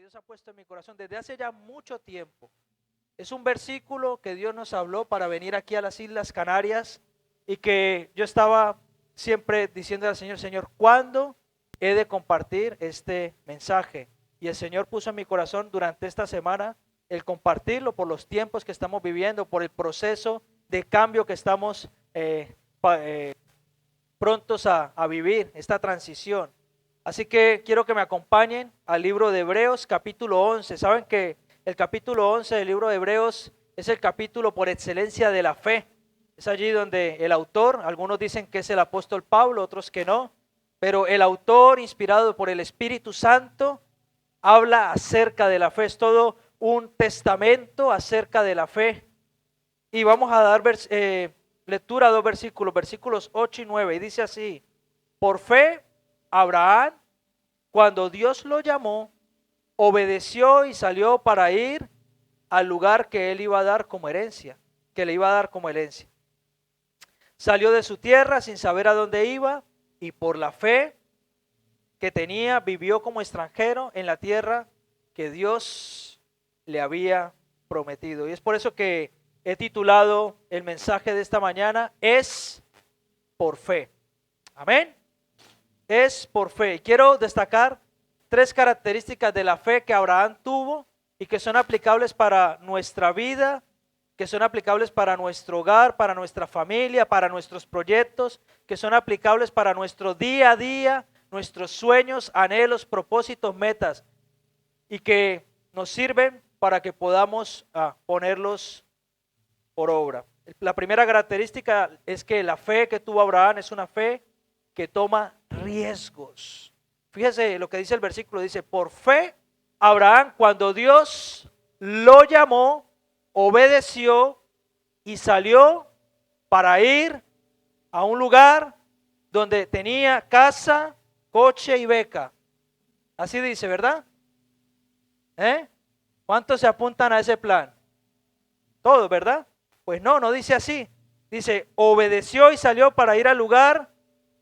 Dios ha puesto en mi corazón desde hace ya mucho tiempo. Es un versículo que Dios nos habló para venir aquí a las Islas Canarias y que yo estaba siempre diciendo al Señor, Señor, ¿cuándo he de compartir este mensaje? Y el Señor puso en mi corazón durante esta semana el compartirlo por los tiempos que estamos viviendo, por el proceso de cambio que estamos prontos a vivir, esta transición. Así que quiero que me acompañen al libro de Hebreos capítulo 11. Saben que el capítulo 11 del libro de Hebreos es el capítulo por excelencia de la fe. Es allí donde el autor, algunos dicen que es el apóstol Pablo, otros que no, pero el autor, inspirado por el Espíritu Santo, habla acerca de la fe. Es todo un testamento acerca de la fe. Y vamos a dar lectura a dos versículos, versículos 8 y 9. Y dice así: por fe, Abraham, cuando Dios lo llamó, obedeció y salió para ir al lugar que él iba a dar como herencia, que le iba a dar como herencia. Salió de su tierra sin saber a dónde iba y por la fe que tenía vivió como extranjero en la tierra que Dios le había prometido. Y es por eso que he titulado el mensaje de esta mañana, es por fe. Amén. Es por fe. Y quiero destacar tres características de la fe que Abraham tuvo y que son aplicables para nuestra vida, que son aplicables para nuestro hogar, para nuestra familia, para nuestros proyectos, que son aplicables para nuestro día a día, nuestros sueños, anhelos, propósitos, metas, y que nos sirven para que podamos ponerlos por obra. La primera característica es que la fe que tuvo Abraham es una fe que toma riesgos. Fíjese lo que dice el versículo, dice, por fe, Abraham, cuando Dios lo llamó, obedeció y salió para ir a un lugar donde tenía casa, coche y beca. Así dice, ¿verdad? ¿Cuántos se apuntan a ese plan? Todos, ¿verdad? Pues no dice así. Dice, obedeció y salió para ir al lugar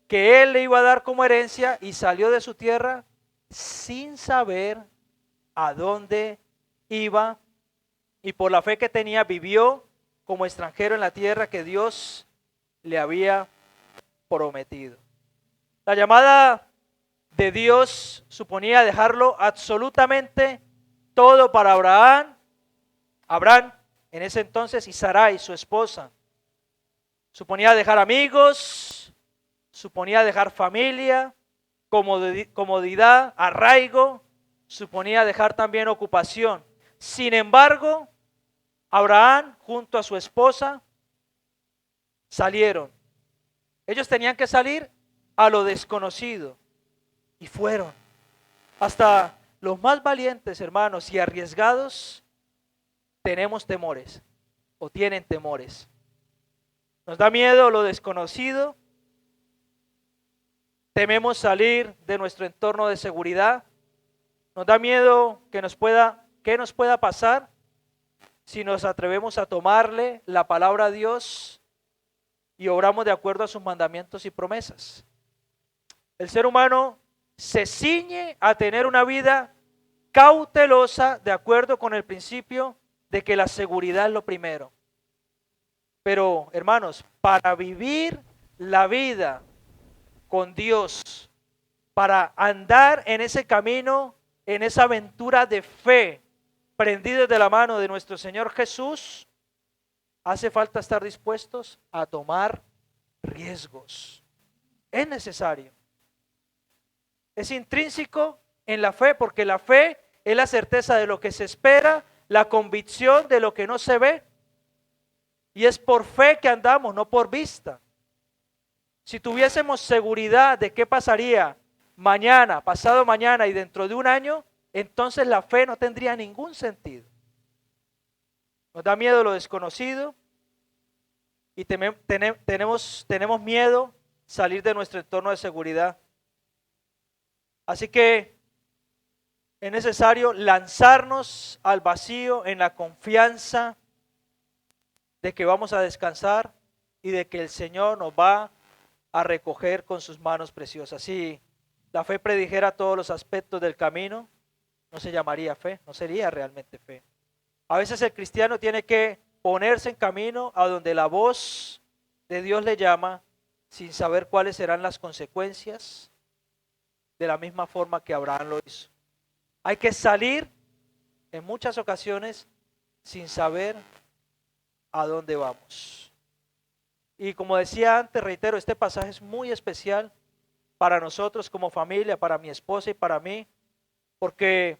que él le iba a dar como herencia y salió de su tierra sin saber a dónde iba, y por la fe que tenía vivió como extranjero en la tierra que Dios le había prometido. La llamada de Dios suponía dejarlo absolutamente todo para Abraham en ese entonces, y Sarai, su esposa. Suponía dejar amigos, suponía dejar familia, comodidad, arraigo, suponía dejar también ocupación. Sin embargo, Abraham junto a su esposa salieron. Ellos tenían que salir a lo desconocido y fueron. Hasta los más valientes, hermanos, y arriesgados tenemos temores o tienen temores. Nos da miedo lo desconocido. Tememos salir de nuestro entorno de seguridad. Nos da miedo que nos pueda pasar si nos atrevemos a tomarle la palabra a Dios y obramos de acuerdo a sus mandamientos y promesas. El ser humano se ciñe a tener una vida cautelosa de acuerdo con el principio de que la seguridad es lo primero. Pero, hermanos, para vivir la vida con Dios, para andar en ese camino, en esa aventura de fe, prendidos de la mano de nuestro Señor Jesús, hace falta estar dispuestos a tomar riesgos. Es necesario. Es intrínseco en la fe, porque la fe es la certeza de lo que se espera, la convicción de lo que no se ve. Y es por fe que andamos, no por vista. Si tuviésemos seguridad de qué pasaría mañana, pasado mañana y dentro de un año, entonces la fe no tendría ningún sentido. Nos da miedo lo desconocido y tenemos miedo salir de nuestro entorno de seguridad. Así que es necesario lanzarnos al vacío en la confianza de que vamos a descansar y de que el Señor nos va a recoger con sus manos preciosas. Si la fe predijera todos los aspectos del camino, no se llamaría fe, no sería realmente fe. A veces el cristiano tiene que ponerse en camino a donde la voz de Dios le llama sin saber cuáles serán las consecuencias, de la misma forma que Abraham lo hizo. Hay que salir en muchas ocasiones sin saber a dónde vamos. Y como decía antes, reitero, este pasaje es muy especial para nosotros como familia, para mi esposa y para mí, porque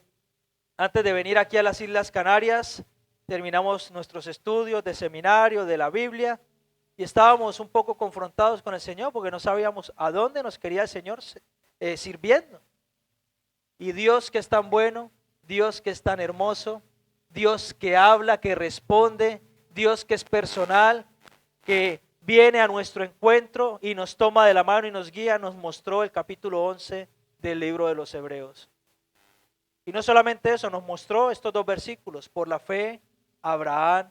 antes de venir aquí a las Islas Canarias, terminamos nuestros estudios de seminario, de la Biblia, y estábamos un poco confrontados con el Señor porque no sabíamos a dónde nos quería el Señor sirviendo. Y Dios que es tan bueno, Dios que es tan hermoso, Dios que habla, que responde, Dios que es personal, que viene a nuestro encuentro y nos toma de la mano y nos guía, nos mostró el capítulo 11 del libro de los Hebreos. Y no solamente eso, nos mostró estos dos versículos. Por la fe, Abraham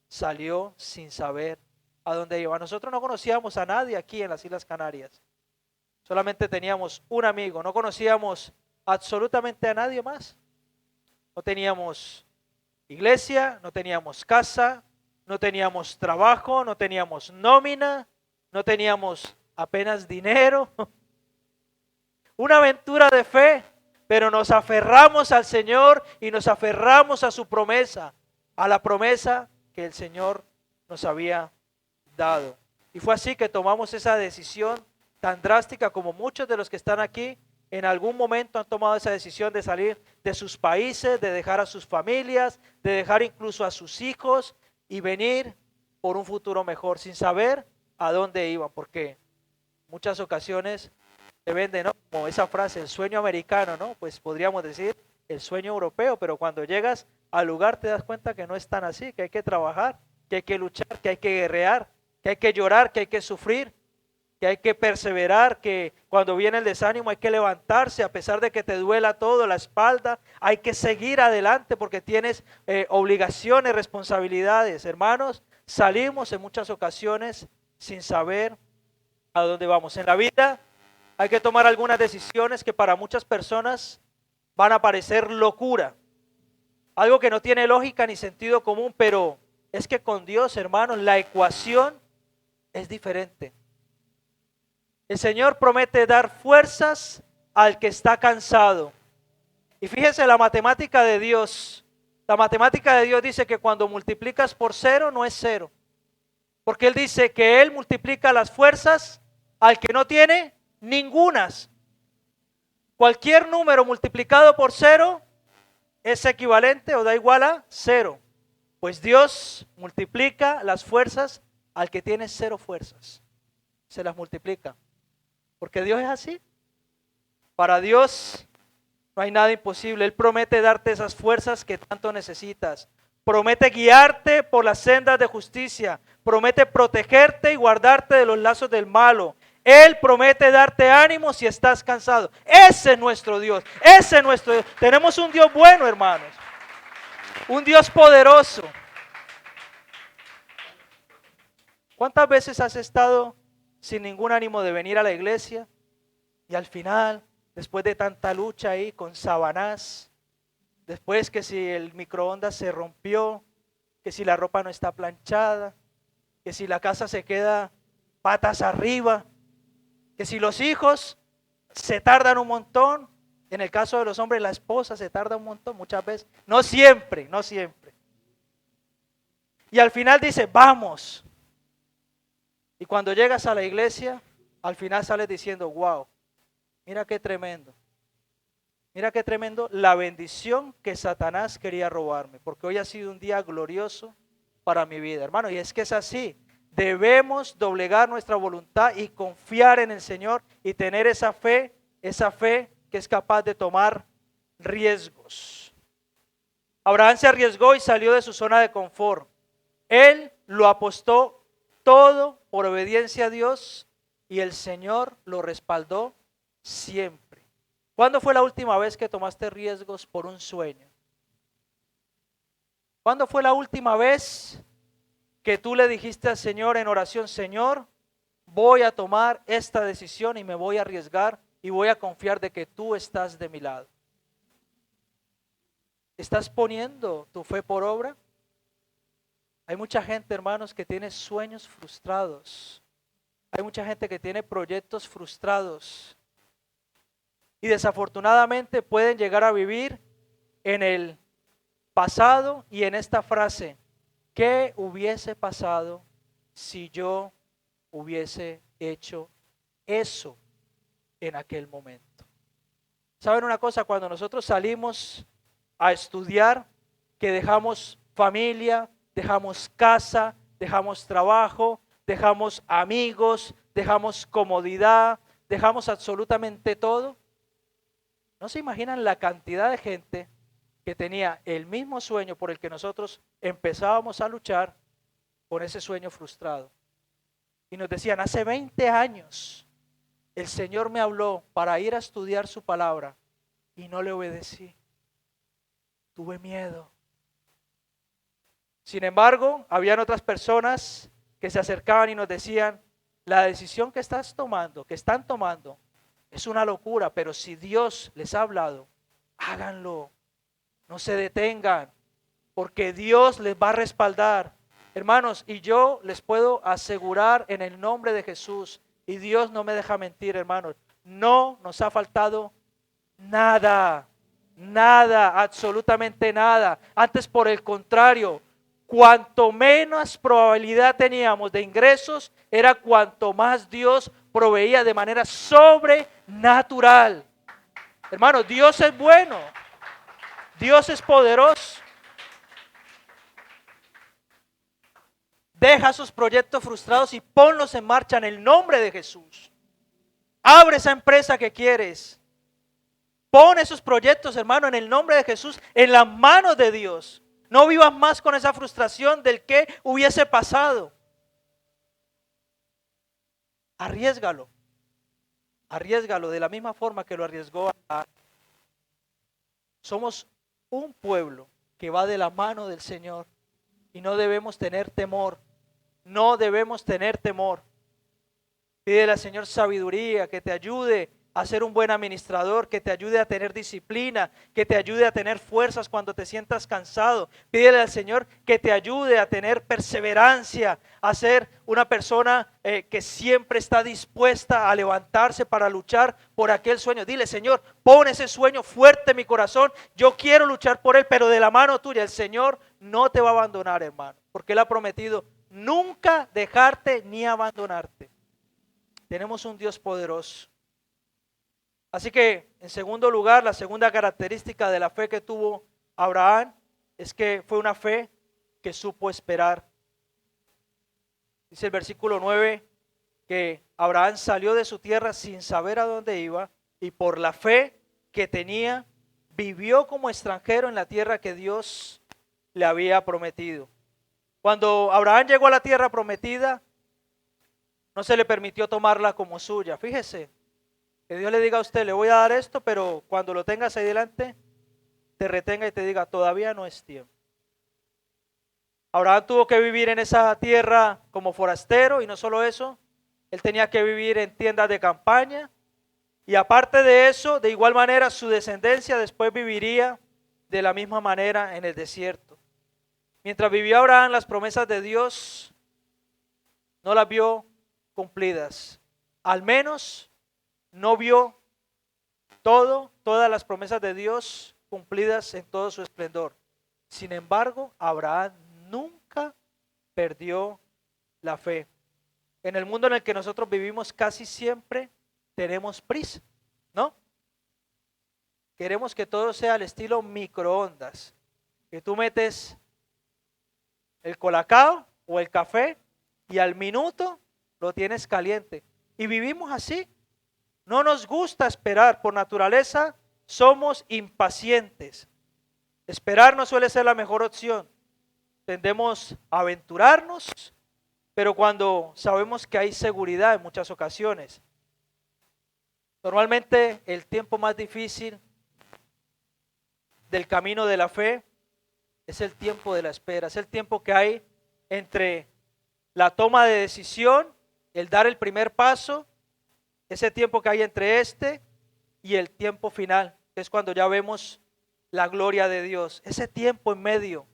salió sin saber a dónde iba. Nosotros no conocíamos a nadie aquí en las Islas Canarias. Solamente teníamos un amigo, no conocíamos absolutamente a nadie más. No teníamos iglesia, no teníamos casa, no teníamos trabajo, no teníamos nómina, no teníamos apenas dinero. Una aventura de fe, pero nos aferramos al Señor y nos aferramos a su promesa, a la promesa que el Señor nos había dado. Y fue así que tomamos esa decisión tan drástica, como muchos de los que están aquí en algún momento han tomado esa decisión de salir de sus países, de dejar a sus familias, de dejar incluso a sus hijos y venir por un futuro mejor sin saber a dónde iban, porque muchas ocasiones te venden, ¿no?, como esa frase, el sueño americano, ¿no? Pues podríamos decir el sueño europeo, pero cuando llegas al lugar te das cuenta que no es tan así, que hay que trabajar, que hay que luchar, que hay que guerrear, que hay que llorar, que hay que sufrir, que hay que perseverar, que cuando viene el desánimo hay que levantarse a pesar de que te duela todo, la espalda, hay que seguir adelante porque tienes obligaciones, responsabilidades. Hermanos, salimos en muchas ocasiones sin saber a dónde vamos. En la vida hay que tomar algunas decisiones que para muchas personas van a parecer locura, algo que no tiene lógica ni sentido común, pero es que con Dios, hermanos, la ecuación es diferente. El Señor promete dar fuerzas al que está cansado. Y fíjese la matemática de Dios. La matemática de Dios dice que cuando multiplicas por cero no es cero. Porque Él dice que Él multiplica las fuerzas al que no tiene ningunas. Cualquier número multiplicado por cero es equivalente o da igual a cero. Pues Dios multiplica las fuerzas al que tiene cero fuerzas. Se las multiplica. Porque Dios es así. Para Dios no hay nada imposible. Él promete darte esas fuerzas que tanto necesitas. Promete guiarte por las sendas de justicia. Promete protegerte y guardarte de los lazos del malo. Él promete darte ánimo si estás cansado. Ese es nuestro Dios. Ese es nuestro Dios. Tenemos un Dios bueno, hermanos. Un Dios poderoso. ¿Cuántas veces has estado sin ningún ánimo de venir a la iglesia y al final, después de tanta lucha ahí con Sabanás, después que si el microondas se rompió, que si la ropa no está planchada, que si la casa se queda patas arriba, que si los hijos se tardan un montón, en el caso de los hombres la esposa se tarda un montón muchas veces, no siempre, no siempre. Y al final dice, vamos. Y cuando llegas a la iglesia, al final sales diciendo, wow, mira qué tremendo. Mira qué tremendo la bendición que Satanás quería robarme, porque hoy ha sido un día glorioso para mi vida, hermano. Y es que es así, debemos doblegar nuestra voluntad y confiar en el Señor y tener esa fe que es capaz de tomar riesgos. Abraham se arriesgó y salió de su zona de confort. Él lo apostó todo por obediencia a Dios y el Señor lo respaldó siempre. ¿Cuándo fue la última vez que tomaste riesgos por un sueño? ¿Cuándo fue la última vez que tú le dijiste al Señor en oración, Señor, voy a tomar esta decisión y me voy a arriesgar y voy a confiar de que tú estás de mi lado? ¿Estás poniendo tu fe por obra? Hay mucha gente, hermanos, que tiene sueños frustrados. Hay mucha gente que tiene proyectos frustrados. Y desafortunadamente pueden llegar a vivir en el pasado y en esta frase: ¿qué hubiese pasado si yo hubiese hecho eso en aquel momento? ¿Saben una cosa? Cuando nosotros salimos a estudiar, que dejamos familia, dejamos casa, dejamos trabajo, dejamos amigos, dejamos comodidad, dejamos absolutamente todo. ¿No se imaginan la cantidad de gente que tenía el mismo sueño por el que nosotros empezábamos a luchar, con ese sueño frustrado? Y nos decían: hace 20 años el Señor me habló para ir a estudiar su palabra y no le obedecí. Tuve miedo. Sin embargo, habían otras personas que se acercaban y nos decían: la decisión que están tomando, es una locura, pero si Dios les ha hablado, háganlo. No se detengan, porque Dios les va a respaldar. Hermanos, y yo les puedo asegurar en el nombre de Jesús, y Dios no me deja mentir, hermanos, no nos ha faltado nada, nada, absolutamente nada. Antes, por el contrario, cuanto menos probabilidad teníamos de ingresos, era cuanto más Dios proveía de manera sobrenatural. Hermanos, Dios es bueno, Dios es poderoso. Deja esos proyectos frustrados y ponlos en marcha en el nombre de Jesús. Abre esa empresa que quieres. Pon esos proyectos, hermano, en el nombre de Jesús, en las manos de Dios. No vivas más con esa frustración del que hubiese pasado. Arriésgalo. Arriésgalo de la misma forma que lo arriesgó a... Somos un pueblo que va de la mano del Señor y no debemos tener temor. No debemos tener temor. Pídele al Señor sabiduría, que te ayude a ser un buen administrador, que te ayude a tener disciplina, que te ayude a tener fuerzas cuando te sientas cansado. Pídele al Señor que te ayude a tener perseverancia, a ser una persona que siempre está dispuesta a levantarse para luchar por aquel sueño. Dile: Señor, pon ese sueño fuerte en mi corazón, yo quiero luchar por él, pero de la mano tuya. El Señor no te va a abandonar, hermano, porque Él ha prometido nunca dejarte ni abandonarte. Tenemos un Dios poderoso. Así que, en segundo lugar, la segunda característica de la fe que tuvo Abraham es que fue una fe que supo esperar. Dice el versículo 9 que Abraham salió de su tierra sin saber a dónde iba, y por la fe que tenía, vivió como extranjero en la tierra que Dios le había prometido. Cuando Abraham llegó a la tierra prometida, no se le permitió tomarla como suya. Fíjese, que Dios le diga a usted: le voy a dar esto, pero cuando lo tengas ahí delante, te retenga y te diga: todavía no es tiempo. Abraham tuvo que vivir en esa tierra como forastero, y no solo eso, él tenía que vivir en tiendas de campaña, y aparte de eso, de igual manera, su descendencia después viviría de la misma manera en el desierto. Mientras vivió Abraham, las promesas de Dios no las vio cumplidas. Al menos no vio todas las promesas de Dios cumplidas en todo su esplendor. Sin embargo, Abraham nunca perdió la fe. En el mundo en el que nosotros vivimos, casi siempre tenemos prisa, ¿no? Queremos que todo sea al estilo microondas, que tú metes el colacao o el café y al minuto lo tienes caliente. Y vivimos así. No nos gusta esperar. Por naturaleza somos impacientes. Esperar no suele ser la mejor opción. Tendemos a aventurarnos, pero cuando sabemos que hay seguridad en muchas ocasiones. Normalmente el tiempo más difícil del camino de la fe es el tiempo de la espera, es el tiempo que hay entre la toma de decisión, el dar el primer paso, ese tiempo que hay entre este y el tiempo final, que es cuando ya vemos la gloria de Dios. Ese tiempo en medio,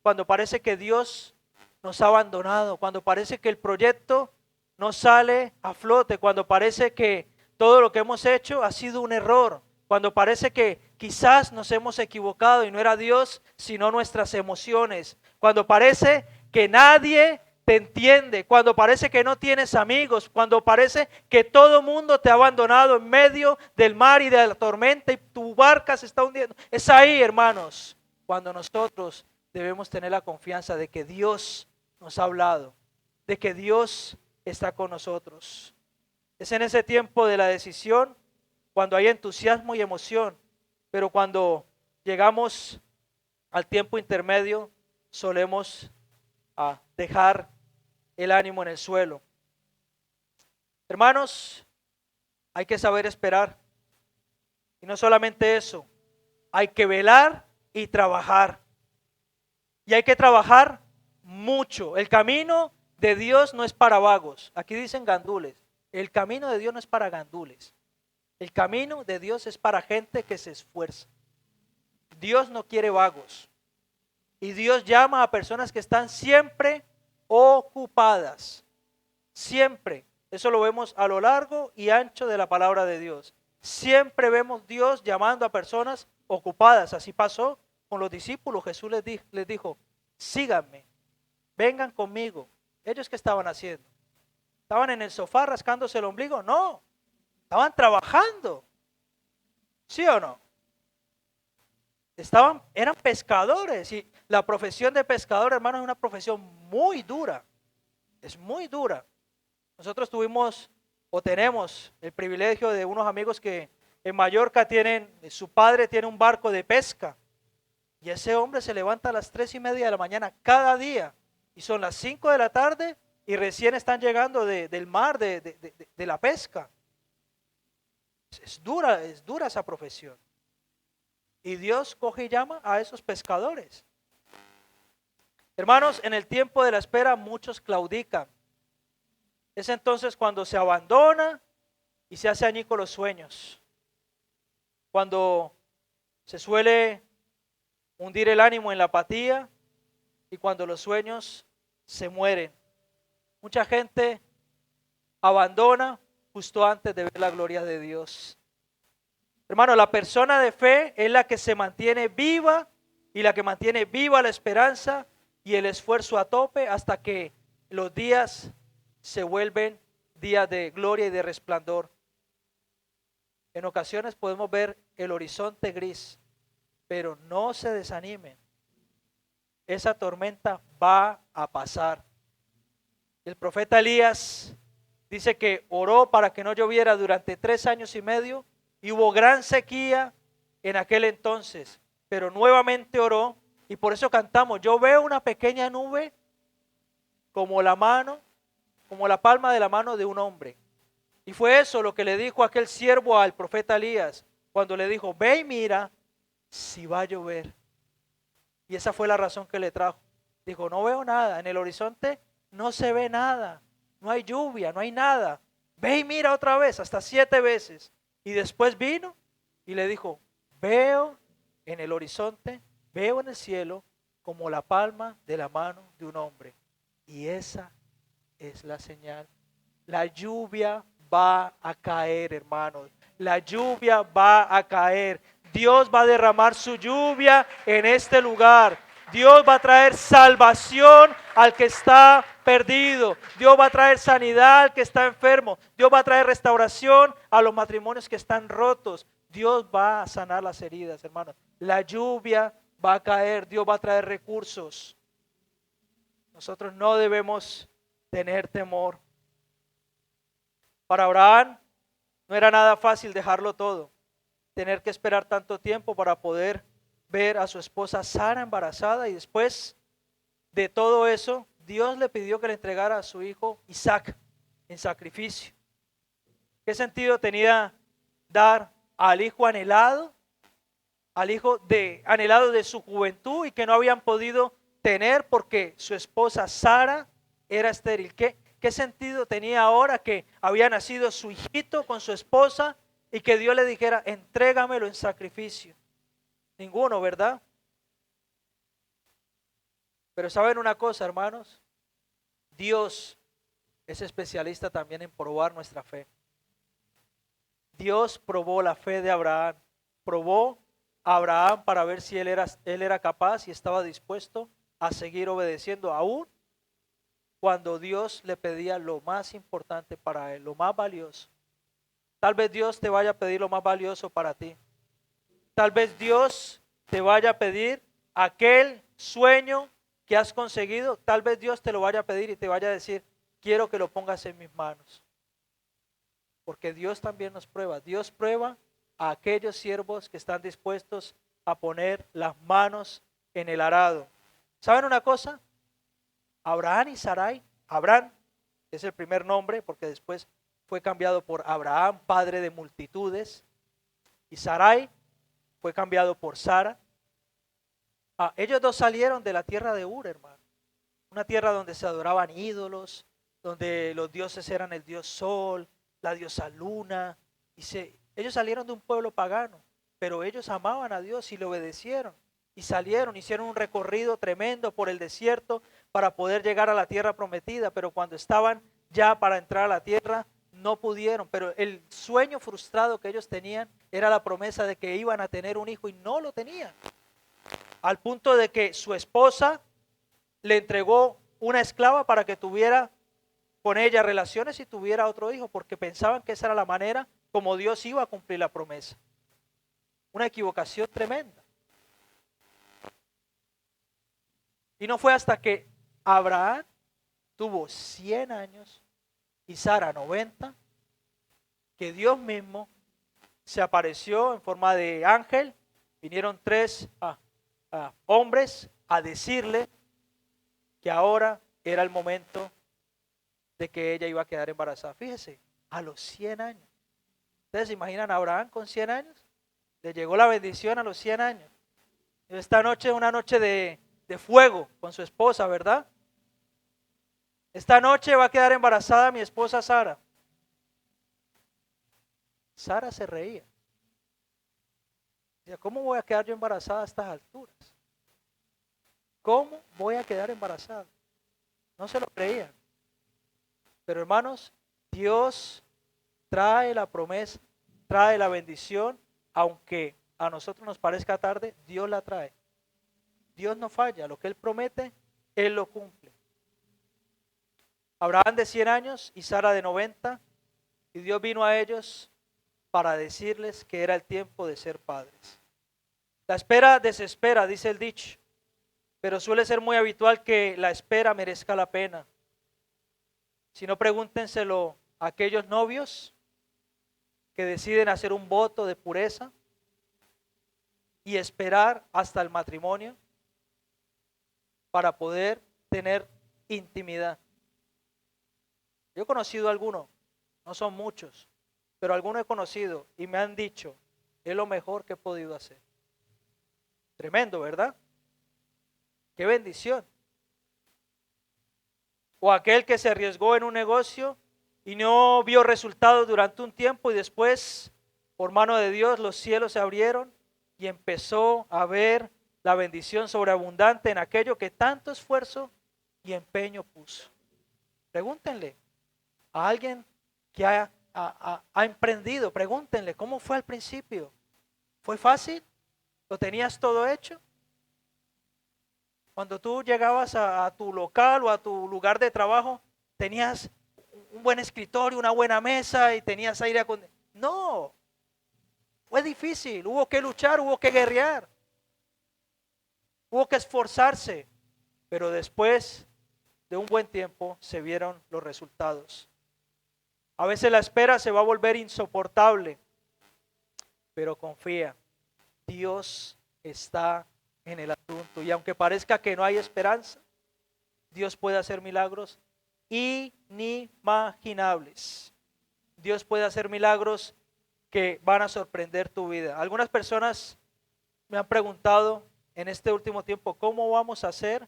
cuando parece que Dios nos ha abandonado, cuando parece que el proyecto no sale a flote, cuando parece que todo lo que hemos hecho ha sido un error, cuando parece que quizás nos hemos equivocado y no era Dios, sino nuestras emociones, cuando parece que nadie te entiende, cuando parece que no tienes amigos, cuando parece que todo mundo te ha abandonado en medio del mar y de la tormenta y tu barca se está hundiendo. Es ahí, hermanos, cuando nosotros debemos tener la confianza de que Dios nos ha hablado, de que Dios está con nosotros. Es en ese tiempo de la decisión cuando hay entusiasmo y emoción, pero cuando llegamos al tiempo intermedio solemos dejar el ánimo en el suelo. Hermanos, hay que saber esperar. Y no solamente eso, hay que velar y trabajar. Y hay que trabajar mucho. El camino de Dios no es para vagos. Aquí dicen gandules. El camino de Dios no es para gandules. El camino de Dios es para gente que se esfuerza. Dios no quiere vagos. Y Dios llama a personas que están siempre ocupadas. Siempre. Eso lo vemos a lo largo y ancho de la palabra de Dios. Siempre vemos Dios llamando a personas ocupadas. Así pasó con los discípulos. Jesús les dijo, síganme, vengan conmigo. ¿Ellos qué estaban haciendo? ¿Estaban en el sofá rascándose el ombligo? No, estaban trabajando. ¿Sí o no? Eran pescadores y la profesión de pescador, hermano, es una profesión muy dura. Es muy dura. Nosotros tuvimos o tenemos el privilegio de unos amigos que en Mallorca su padre tiene un barco de pesca. Y ese hombre se levanta a las 3:30 de la mañana cada día. Y son las 5 de la tarde y recién están llegando del mar, de la pesca. Es dura esa profesión. Y Dios coge y llama a esos pescadores. Hermanos, en el tiempo de la espera muchos claudican. Es entonces cuando se abandona y se hace añicos los sueños. Cuando se suele hundir el ánimo en la apatía y cuando los sueños se mueren. Mucha gente abandona justo antes de ver la gloria de Dios. Hermano, la persona de fe es la que se mantiene viva y la que mantiene viva la esperanza y el esfuerzo a tope hasta que los días se vuelven días de gloria y de resplandor. En ocasiones podemos ver el horizonte gris, pero no se desanimen. Esa tormenta va a pasar. El profeta Elías dice que oró para que no lloviera durante 3 años y medio y hubo gran sequía en aquel entonces, pero nuevamente oró y por eso cantamos, yo veo una pequeña nube como la palma de la mano de un hombre. Y fue eso lo que le dijo aquel siervo al profeta Elías, cuando le dijo, ve y mira si va a llover. Y esa fue la razón que le trajo. Dijo, no veo nada, en el horizonte no se ve nada, no hay lluvia, no hay nada. Ve y mira otra vez, hasta 7 veces. Y después vino y le dijo, veo en el horizonte, veo en el cielo como la palma de la mano de un hombre. Y esa es la señal. La lluvia va a caer, hermanos. La lluvia va a caer. Dios va a derramar su lluvia en este lugar. Dios va a traer salvación al que está perdido. Dios va a traer sanidad al que está enfermo. Dios va a traer restauración a los matrimonios que están rotos. Dios va a sanar las heridas, hermanos. La lluvia va a caer. Dios va a traer recursos. Nosotros no debemos tener temor. Para Abraham no era nada fácil dejarlo todo. Tener que esperar tanto tiempo para poder ver a su esposa Sara embarazada y después de todo eso, Dios le pidió que le entregara a su hijo Isaac en sacrificio. ¿Qué sentido tenía dar al hijo anhelado de su juventud y que no habían podido tener porque su esposa Sara era estéril? ¿Qué sentido tenía ahora que había nacido su hijito con su esposa y que Dios le dijera, entrégamelo en sacrificio? Ninguno, ¿verdad? Pero ¿saben una cosa, hermanos? Dios es especialista también en probar nuestra fe. Dios probó la fe de Abraham, probó a Abraham para ver si él era capaz y estaba dispuesto a seguir obedeciendo, aún cuando Dios le pedía lo más importante para él, lo más valioso. Tal vez Dios te vaya a pedir lo más valioso para ti. Tal vez Dios te vaya a pedir aquel sueño que has conseguido. Tal vez Dios te lo vaya a pedir y te vaya a decir, quiero que lo pongas en mis manos. Porque Dios también nos prueba. Dios prueba a aquellos siervos que están dispuestos a poner las manos en el arado. ¿Saben una cosa? Abraham y Sarai, Abraham es el primer nombre porque después fue cambiado por Abraham, padre de multitudes, y Sarai fue cambiado por Sara. Ellos dos salieron de la tierra de Ur, hermano, una tierra donde se adoraban ídolos, donde los dioses eran el dios Sol, la diosa Luna, ellos salieron de un pueblo pagano, pero ellos amaban a Dios y le obedecieron. Y salieron, hicieron un recorrido tremendo por el desierto para poder llegar a la tierra prometida, pero cuando estaban ya para entrar a la tierra, no pudieron. Pero el sueño frustrado que ellos tenían era la promesa de que iban a tener un hijo y no lo tenían. Al punto de que su esposa le entregó una esclava para que tuviera con ella relaciones y tuviera otro hijo, porque pensaban que esa era la manera como Dios iba a cumplir la promesa. Una equivocación tremenda. Y no fue hasta que Abraham tuvo 100 años y Sara 90, que Dios mismo se apareció en forma de ángel. Vinieron tres hombres a decirle que ahora era el momento de que ella iba a quedar embarazada. Fíjese, a los 100 años. ¿Ustedes se imaginan a Abraham con 100 años? Le llegó la bendición a los 100 años. Esta noche es una noche de fuego con su esposa, ¿verdad? Esta noche va a quedar embarazada mi esposa Sara. Sara se reía. Decía, ¿cómo voy a quedar yo embarazada a estas alturas? ¿Cómo voy a quedar embarazada? No se lo creían. Pero hermanos, Dios trae la promesa, trae la bendición, aunque a nosotros nos parezca tarde, Dios la trae. Dios no falla, lo que Él promete, Él lo cumple. Abraham de 100 años y Sara de 90, y Dios vino a ellos para decirles que era el tiempo de ser padres. La espera desespera, dice el dicho, pero suele ser muy habitual que la espera merezca la pena. Si no, pregúntenselo a aquellos novios que deciden hacer un voto de pureza y esperar hasta el matrimonio para poder tener intimidad. Yo he conocido a algunos, no son muchos, pero algunos he conocido y me han dicho, es lo mejor que he podido hacer. Tremendo, ¿verdad? Qué bendición. O aquel que se arriesgó en un negocio y no vio resultados durante un tiempo y después, por mano de Dios, los cielos se abrieron y empezó a ver la bendición sobreabundante en aquello que tanto esfuerzo y empeño puso. Pregúntenle a alguien que ha emprendido, pregúntenle, ¿cómo fue al principio? ¿Fue fácil? ¿Lo tenías todo hecho? Cuando tú llegabas a tu local o a tu lugar de trabajo, tenías un buen escritorio, una buena mesa y tenías aire acondicionado. No, fue difícil, hubo que luchar, hubo que guerrear, hubo que esforzarse, pero después de un buen tiempo se vieron los resultados. A veces la espera se va a volver insoportable, pero confía, Dios está en el asunto. Y aunque parezca que no hay esperanza, Dios puede hacer milagros inimaginables. Dios puede hacer milagros que van a sorprender tu vida. Algunas personas me han preguntado en este último tiempo, ¿cómo vamos a hacer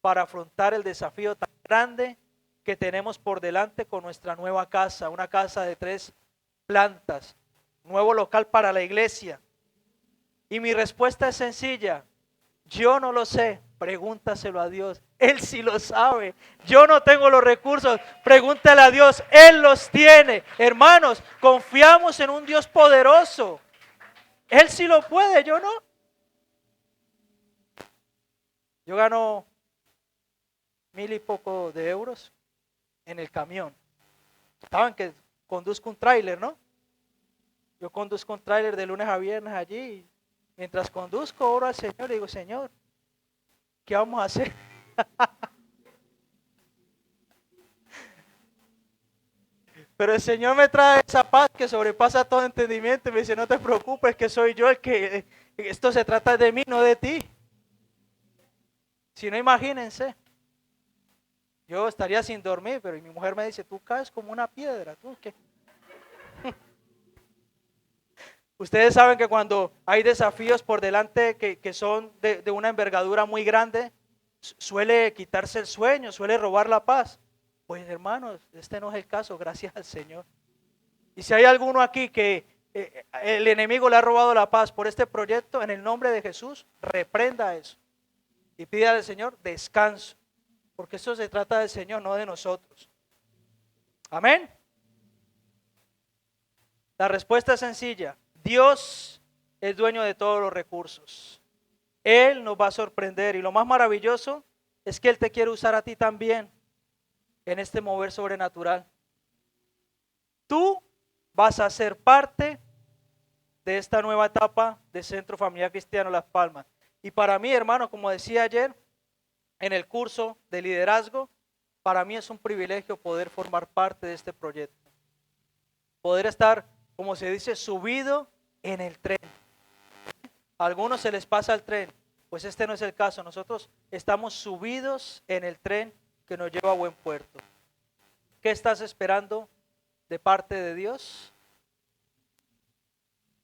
para afrontar el desafío tan grande que tenemos por delante con nuestra nueva casa? Una casa de 3 plantas, nuevo local para la iglesia. Y mi respuesta es sencilla. Yo no lo sé, pregúntaselo a Dios. Él sí lo sabe. Yo no tengo los recursos, pregúntale a Dios. Él los tiene. Hermanos, confiamos en un Dios poderoso. Él sí lo puede, yo no. Yo gano 1,000 y poco de euros en el camión. Saben que conduzco un tráiler, ¿no? Yo conduzco un tráiler de lunes a viernes allí. Mientras conduzco, oro al Señor y digo, Señor, ¿qué vamos a hacer? Pero el Señor me trae esa paz que sobrepasa todo entendimiento y me dice, no te preocupes, que soy yo el que, esto se trata de mí, no de ti. Si no, imagínense, yo estaría sin dormir, pero mi mujer me dice, tú caes como una piedra, ¿tú qué? Ustedes saben que cuando hay desafíos por delante que son de una envergadura muy grande, suele quitarse el sueño, suele robar la paz. Pues hermanos, este no es el caso, gracias al Señor. Y si hay alguno aquí que el enemigo le ha robado la paz por este proyecto, en el nombre de Jesús, reprenda eso. Y pida al Señor descanso, porque eso se trata del Señor, no de nosotros. Amén. La respuesta es sencilla. Dios es dueño de todos los recursos. Él nos va a sorprender y lo más maravilloso es que Él te quiere usar a ti también en este mover sobrenatural. Tú vas a ser parte de esta nueva etapa de Centro Familiar Cristiano Las Palmas. Y para mí, hermano, como decía ayer en el curso de liderazgo, para mí es un privilegio poder formar parte de este proyecto. Poder estar, como se dice, subido en el tren. A algunos se les pasa el tren, pues este no es el caso. Nosotros estamos subidos en el tren que nos lleva a buen puerto. ¿Qué estás esperando de parte de Dios?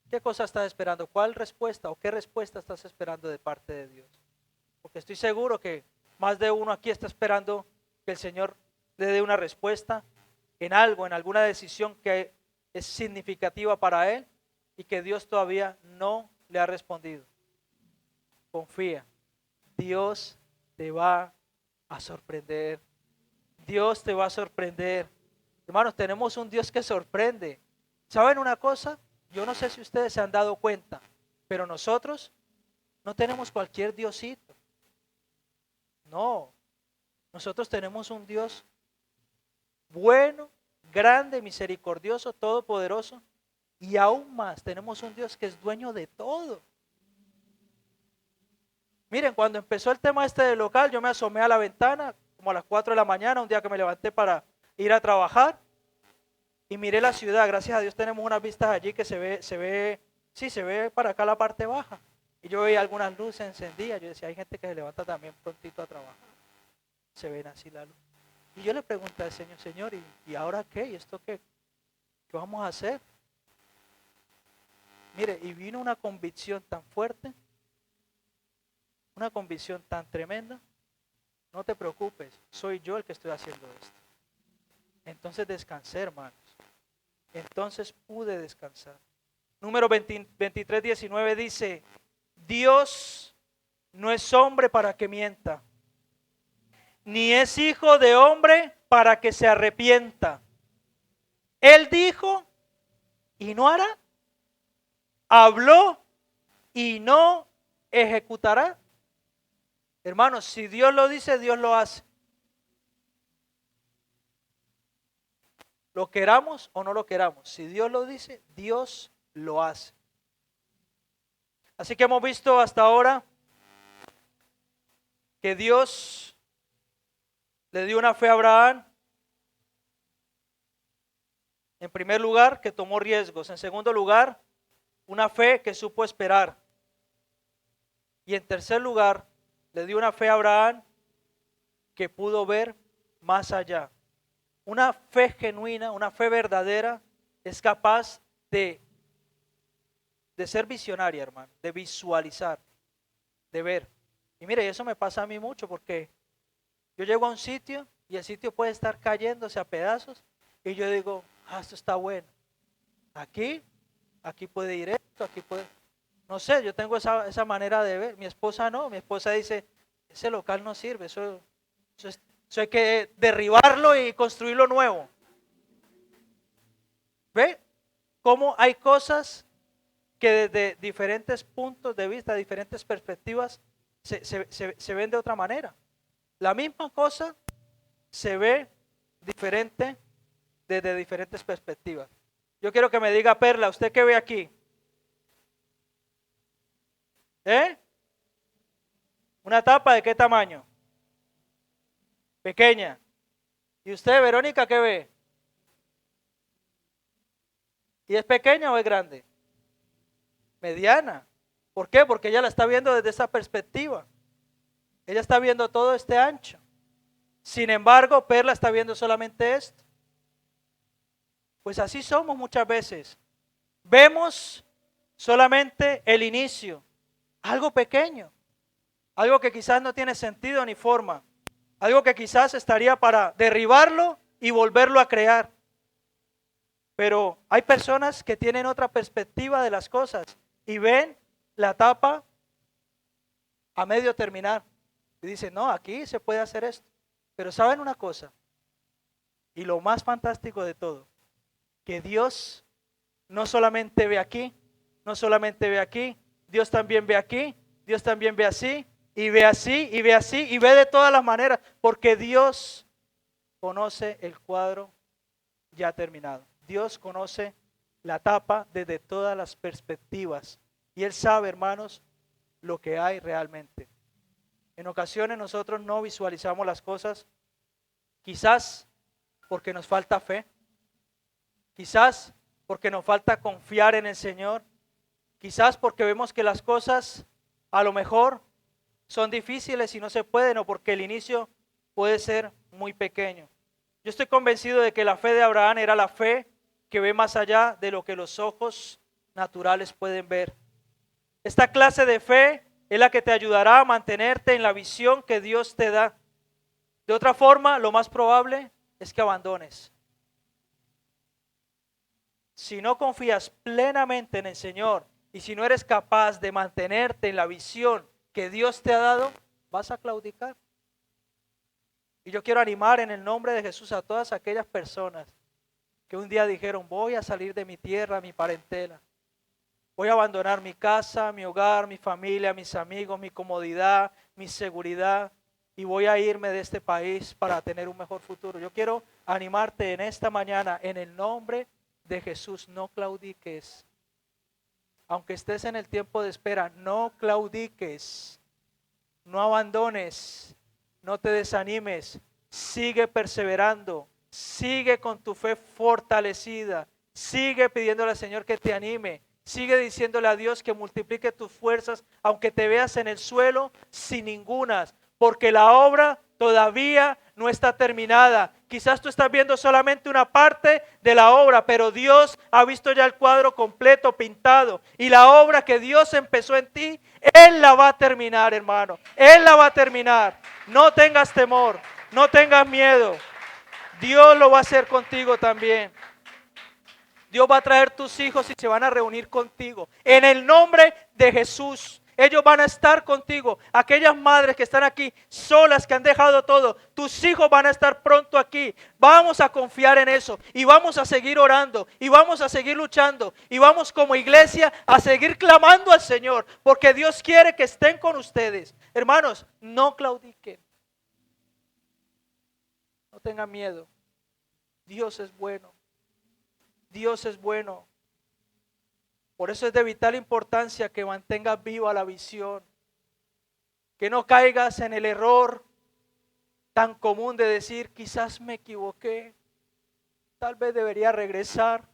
¿Qué cosa estás esperando? ¿Cuál respuesta o qué respuesta estás esperando de parte de Dios? Porque estoy seguro que más de uno aquí está esperando que el Señor le dé una respuesta en algo, en alguna decisión que es significativa para él y que Dios todavía no le ha respondido. Confía, Dios te va a sorprender. Dios te va a sorprender. Hermanos, tenemos un Dios que sorprende. ¿Saben una cosa? Yo no sé si ustedes se han dado cuenta, pero nosotros no tenemos cualquier diosito. No, nosotros tenemos un Dios bueno, grande, misericordioso, todopoderoso, y aún más tenemos un Dios que es dueño de todo. Miren, cuando empezó el tema este del local, yo me asomé a la ventana como a las 4 de la mañana, un día que me levanté para ir a trabajar, y miré la ciudad. Gracias a Dios tenemos unas vistas allí que se ve para acá la parte baja. Y yo veía algunas luces encendidas. Yo decía, hay gente que se levanta también prontito a trabajar. Se ven así la luz. Y yo le pregunté al Señor, Señor, ¿y ahora qué? ¿Y esto qué? ¿Qué vamos a hacer? Mire, y vino una convicción tan fuerte, una convicción tan tremenda. No te preocupes, soy yo el que estoy haciendo esto. Entonces descansé, hermanos. Entonces pude descansar. Número 23:19 dice, Dios no es hombre para que mienta, ni es hijo de hombre para que se arrepienta. Él dijo y no hará. Habló y no ejecutará. Hermanos, si Dios lo dice, Dios lo hace. Lo queramos o no lo queramos. Si Dios lo dice, Dios lo hace. Así que hemos visto hasta ahora que Dios le dio una fe a Abraham. En primer lugar, que tomó riesgos. En segundo lugar, una fe que supo esperar. Y en tercer lugar, le dio una fe a Abraham que pudo ver más allá. Una fe genuina, una fe verdadera, es capaz de ser visionaria, hermano, de visualizar, de ver. Y mire, eso me pasa a mí mucho porque yo llego a un sitio y el sitio puede estar cayéndose a pedazos y yo digo, esto está bueno. Aquí puede ir esto, aquí puede. No sé, yo tengo esa manera de ver. Mi esposa no, mi esposa dice, ese local no sirve, eso hay que derribarlo y construirlo nuevo. ¿Ve? Cómo hay cosas que desde diferentes puntos de vista, diferentes perspectivas, se ven de otra manera. La misma cosa se ve diferente desde diferentes perspectivas. Yo quiero que me diga, Perla, ¿usted qué ve aquí? ¿Una tapa de qué tamaño? Pequeña. ¿Y usted, Verónica, qué ve? ¿Y es pequeña o es grande? Mediana. ¿Por qué? Porque ella la está viendo desde esa perspectiva. Ella está viendo todo este ancho. Sin embargo, Perla está viendo solamente esto. Pues así somos muchas veces. Vemos solamente el inicio, algo pequeño, algo que quizás no tiene sentido ni forma, algo que quizás estaría para derribarlo y volverlo a crear. Pero hay personas que tienen otra perspectiva de las cosas y ven la etapa a medio terminar y dicen, no, aquí se puede hacer esto. Pero ¿saben una cosa? Y lo más fantástico de todo, que Dios no solamente ve aquí, no solamente ve aquí, Dios también ve aquí, Dios también ve así, y ve así, y ve así, y ve de todas las maneras, porque Dios conoce el cuadro ya terminado. Dios conoce la etapa desde todas las perspectivas, y Él sabe, hermanos, lo que hay realmente. En ocasiones nosotros no visualizamos las cosas, quizás porque nos falta fe, quizás porque nos falta confiar en el Señor, quizás porque vemos que las cosas a lo mejor son difíciles y no se pueden, o porque el inicio puede ser muy pequeño. Yo estoy convencido de que la fe de Abraham era la fe que ve más allá de lo que los ojos naturales pueden ver. Esta clase de fe es la que te ayudará a mantenerte en la visión que Dios te da. De otra forma, lo más probable es que abandones. Si no confías plenamente en el Señor y si no eres capaz de mantenerte en la visión que Dios te ha dado, vas a claudicar. Y yo quiero animar en el nombre de Jesús a todas aquellas personas que un día dijeron, voy a salir de mi tierra, mi parentela. Voy a abandonar mi casa, mi hogar, mi familia, mis amigos, mi comodidad, mi seguridad, y voy a irme de este país para tener un mejor futuro. Yo quiero animarte en esta mañana en el nombre de Jesús. No claudiques. Aunque estés en el tiempo de espera, no claudiques. No abandones. No te desanimes. Sigue perseverando. Sigue con tu fe fortalecida. Sigue pidiéndole al Señor que te anime. Sigue diciéndole a Dios que multiplique tus fuerzas, aunque te veas en el suelo sin ningunas, porque la obra todavía no está terminada. Quizás tú estás viendo solamente una parte de la obra, pero Dios ha visto ya el cuadro completo pintado, y la obra que Dios empezó en ti, Él la va a terminar, hermano. Él la va a terminar. No tengas temor, no tengas miedo. Dios lo va a hacer contigo también. Dios va a traer tus hijos y se van a reunir contigo. En el nombre de Jesús, ellos van a estar contigo. Aquellas madres que están aquí solas, que han dejado todo, tus hijos van a estar pronto aquí. Vamos a confiar en eso y vamos a seguir orando y vamos a seguir luchando y vamos como iglesia a seguir clamando al Señor, porque Dios quiere que estén con ustedes. Hermanos, no claudiquen. No tengan miedo. Dios es bueno. Dios es bueno. Por eso es de vital importancia que mantengas viva la visión. Que no caigas en el error tan común de decir, quizás me equivoqué. Tal vez debería regresar.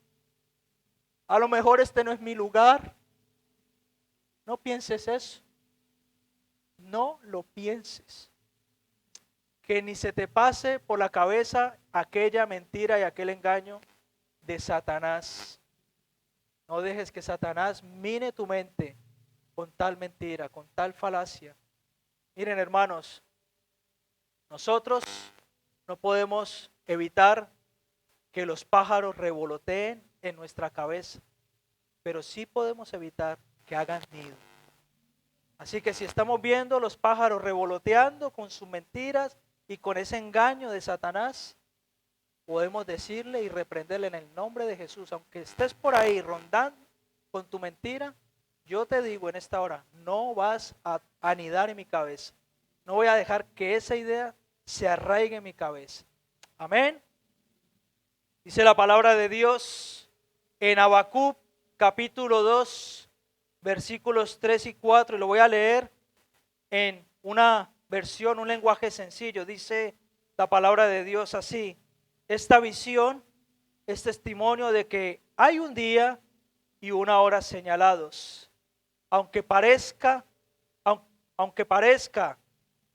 A lo mejor este no es mi lugar. No pienses eso. No lo pienses. Que ni se te pase por la cabeza aquella mentira y aquel engaño de Satanás. No dejes que Satanás mine tu mente con tal mentira, con tal falacia. Miren, hermanos, nosotros no podemos evitar que los pájaros revoloteen en nuestra cabeza, pero sí podemos evitar que hagan nido. Así que si estamos viendo los pájaros revoloteando con sus mentiras y con ese engaño de Satanás, podemos decirle y reprenderle en el nombre de Jesús, aunque estés por ahí rondando con tu mentira, yo te digo en esta hora, no vas a anidar en mi cabeza. No voy a dejar que esa idea se arraigue en mi cabeza. Amén. Dice la palabra de Dios en Habacuc capítulo 2, versículos 3 y 4, y lo voy a leer en una versión, un lenguaje sencillo. Dice la palabra de Dios así: esta visión es testimonio de que hay un día y una hora señalados. Aunque parezca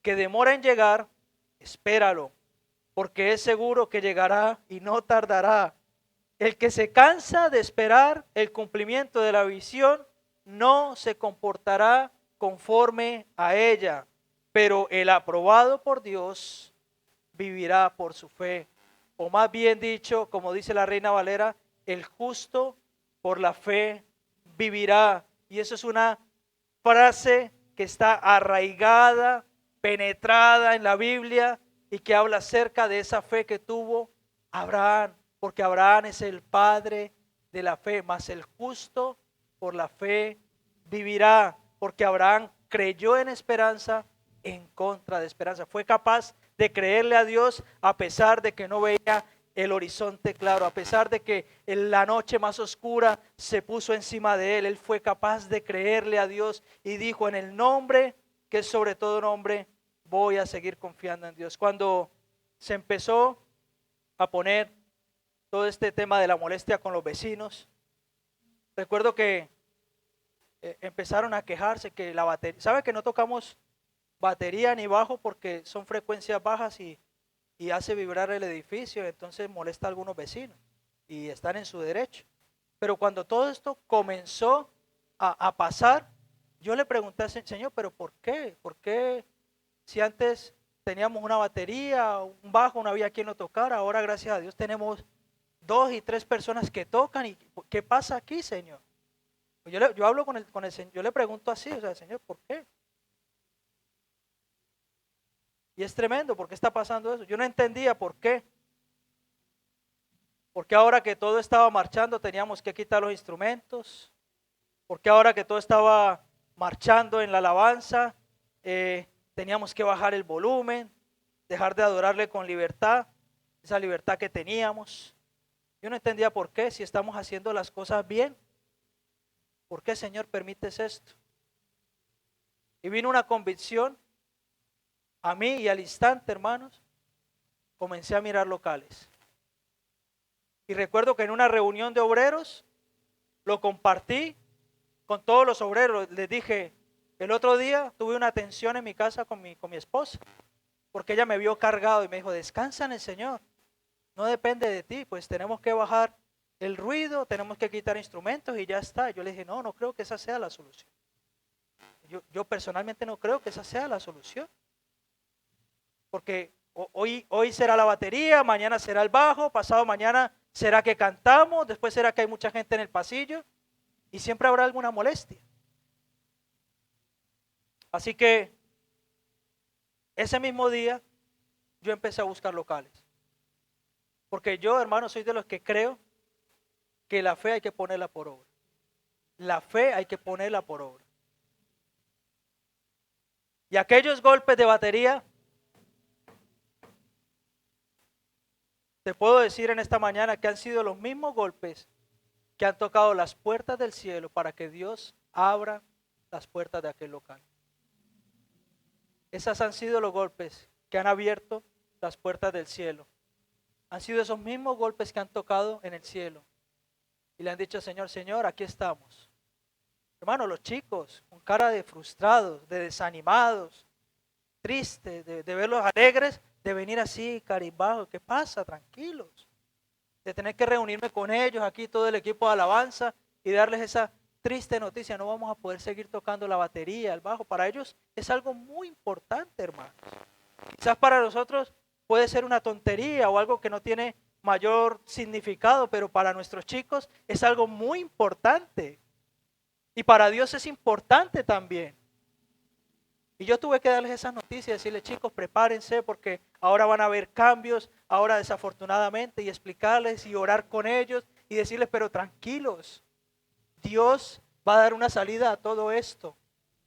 que demora en llegar, espéralo, porque es seguro que llegará y no tardará. El que se cansa de esperar el cumplimiento de la visión no se comportará conforme a ella, pero el aprobado por Dios vivirá por su fe. O más bien dicho, como dice la Reina Valera, el justo por la fe vivirá. Y eso es una frase que está arraigada, penetrada en la Biblia y que habla acerca de esa fe que tuvo Abraham, porque Abraham es el padre de la fe, mas el justo por la fe vivirá, porque Abraham creyó en esperanza en contra de esperanza. Fue capaz de creerle a Dios a pesar de que no veía el horizonte claro, a pesar de que la noche más oscura se puso encima de él. Él fue capaz de creerle a Dios y dijo: en el nombre que es sobre todo nombre, voy a seguir confiando en Dios. Cuando se empezó a poner todo este tema de la molestia con los vecinos, recuerdo que empezaron a quejarse que la batería, ¿sabe que no tocamos batería ni bajo porque son frecuencias bajas y hace vibrar el edificio? Entonces molesta a algunos vecinos y están en su derecho. Pero cuando todo esto comenzó a pasar, yo le pregunté al Señor: ¿pero por qué? ¿Por qué si antes teníamos una batería, un bajo, no había quien lo tocara? Ahora, gracias a Dios, tenemos 2 y 3 personas que tocan. ¿Y qué pasa aquí, Señor? Yo hablo con el Señor, yo le pregunto así, o sea, Señor, ¿por qué? Y es tremendo, ¿por qué está pasando eso? Yo no entendía por qué. Porque ahora que todo estaba marchando teníamos que quitar los instrumentos. Porque ahora que todo estaba marchando en la alabanza, teníamos que bajar el volumen, dejar de adorarle con libertad, esa libertad que teníamos. Yo no entendía por qué, si estamos haciendo las cosas bien. ¿Por qué, Señor, permites esto? Y vino una convicción a mí y al instante, hermanos, comencé a mirar locales. Y recuerdo que en una reunión de obreros lo compartí con todos los obreros. Les dije: el otro día tuve una tensión en mi casa con mi esposa, porque ella me vio cargado y me dijo: descansa en el Señor, no depende de ti, pues tenemos que bajar el ruido, tenemos que quitar instrumentos y ya está. Yo le dije: no creo que esa sea la solución. Yo personalmente no creo que esa sea la solución. Porque hoy será la batería, mañana será el bajo, pasado mañana será que cantamos, después será que hay mucha gente en el pasillo y siempre habrá alguna molestia. Así que ese mismo día yo empecé a buscar locales. Porque yo, hermano, soy de los que creo que la fe hay que ponerla por obra. La fe hay que ponerla por obra. Y aquellos golpes de batería, te puedo decir en esta mañana que han sido los mismos golpes que han tocado las puertas del cielo para que Dios abra las puertas de aquel local. Esos han sido los golpes que han abierto las puertas del cielo. Han sido esos mismos golpes que han tocado en el cielo. Y le han dicho: Señor, Señor, aquí estamos. Hermano, los chicos con cara de frustrados, de desanimados, tristes, de verlos alegres, de venir así, cabizbajos. ¿Qué pasa? Tranquilos. De tener que reunirme con ellos, aquí todo el equipo de alabanza, y darles esa triste noticia: no vamos a poder seguir tocando la batería, el bajo. Para ellos es algo muy importante, hermanos. Quizás para nosotros puede ser una tontería o algo que no tiene mayor significado, pero para nuestros chicos es algo muy importante. Y para Dios es importante también. Y yo tuve que darles esas noticias, decirles, chicos, prepárense porque ahora van a haber cambios, ahora desafortunadamente, y explicarles y orar con ellos y decirles, pero tranquilos, Dios va a dar una salida a todo esto.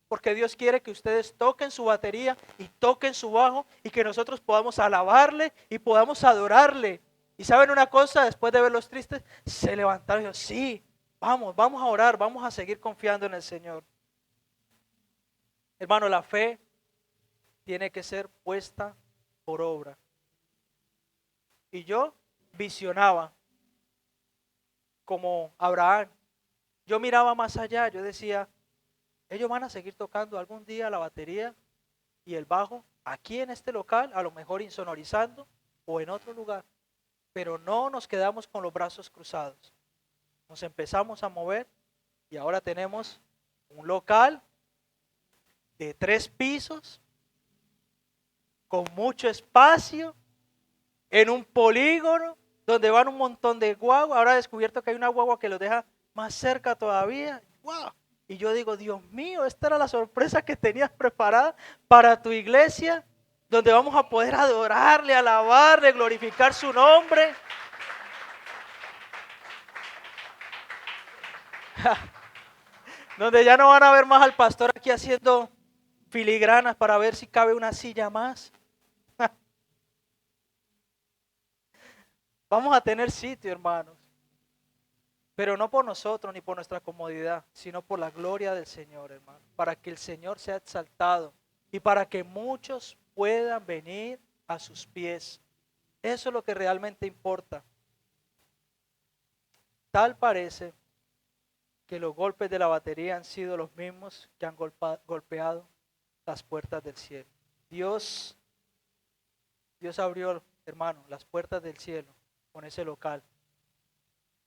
Porque Dios quiere que ustedes toquen su batería y toquen su bajo y que nosotros podamos alabarle y podamos adorarle. Y saben una cosa, después de verlos tristes, se levantaron y dijeron, sí, vamos a orar, vamos a seguir confiando en el Señor. Hermano, la fe tiene que ser puesta por obra. Y yo visionaba como Abraham. Yo miraba más allá, yo decía, ellos van a seguir tocando algún día la batería y el bajo aquí en este local, a lo mejor insonorizando o en otro lugar. Pero no nos quedamos con los brazos cruzados. Nos empezamos a mover y ahora tenemos un local de 3 pisos, con mucho espacio, en un polígono donde van un montón de guaguas. Ahora he descubierto que hay una guagua que los deja más cerca todavía. ¡Wow! Y yo digo, Dios mío, esta era la sorpresa que tenías preparada para tu iglesia, donde vamos a poder adorarle, alabarle, glorificar su nombre. Donde ya no van a ver más al pastor aquí haciendo filigranas para ver si cabe una silla más. Vamos a tener sitio, hermanos. Pero no por nosotros ni por nuestra comodidad, sino por la gloria del Señor, hermano. Para que el Señor sea exaltado y para que muchos puedan venir a sus pies. Eso es lo que realmente importa. Tal parece que los golpes de la batería han sido los mismos que han golpeado las puertas del cielo. Dios abrió, hermano, las puertas del cielo con ese local.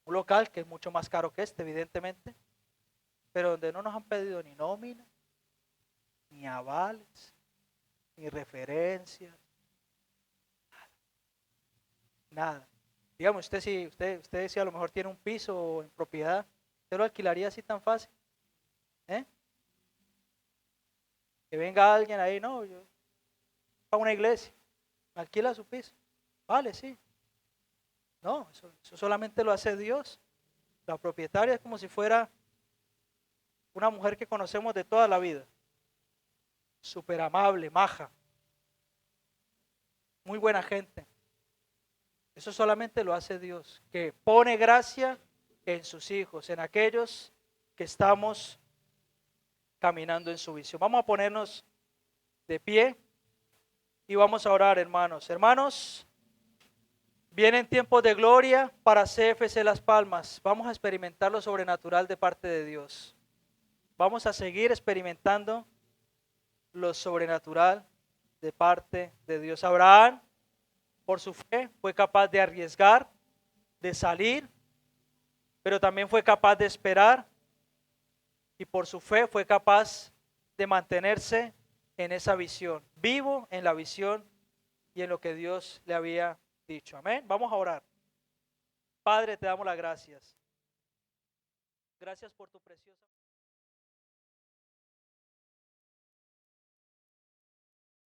Un local que es mucho más caro que este, evidentemente, pero donde no nos han pedido ni nómina, ni avales, ni referencias, nada. Digamos, usted si a lo mejor tiene un piso en propiedad, ¿usted lo alquilaría así tan fácil? ¿Eh? Que venga alguien ahí, no, yo para una iglesia, me alquila su piso. Vale, sí. No, eso solamente lo hace Dios. La propietaria es como si fuera una mujer que conocemos de toda la vida. Súper amable, maja, muy buena gente. Eso solamente lo hace Dios, que pone gracia en sus hijos, en aquellos que estamos caminando en su visión. Vamos a ponernos de pie y vamos a orar, hermanos. Hermanos, vienen tiempos de gloria para CFC Las Palmas. Vamos a experimentar lo sobrenatural de parte de Dios. Vamos a seguir experimentando lo sobrenatural de parte de Dios. Abraham, por su fe, fue capaz de arriesgar, de salir, pero también fue capaz de esperar y por su fe fue capaz de mantenerse en esa visión, vivo en la visión y en lo que Dios le había dicho. Amén. Vamos a orar. Padre, te damos las gracias. Gracias por tu preciosa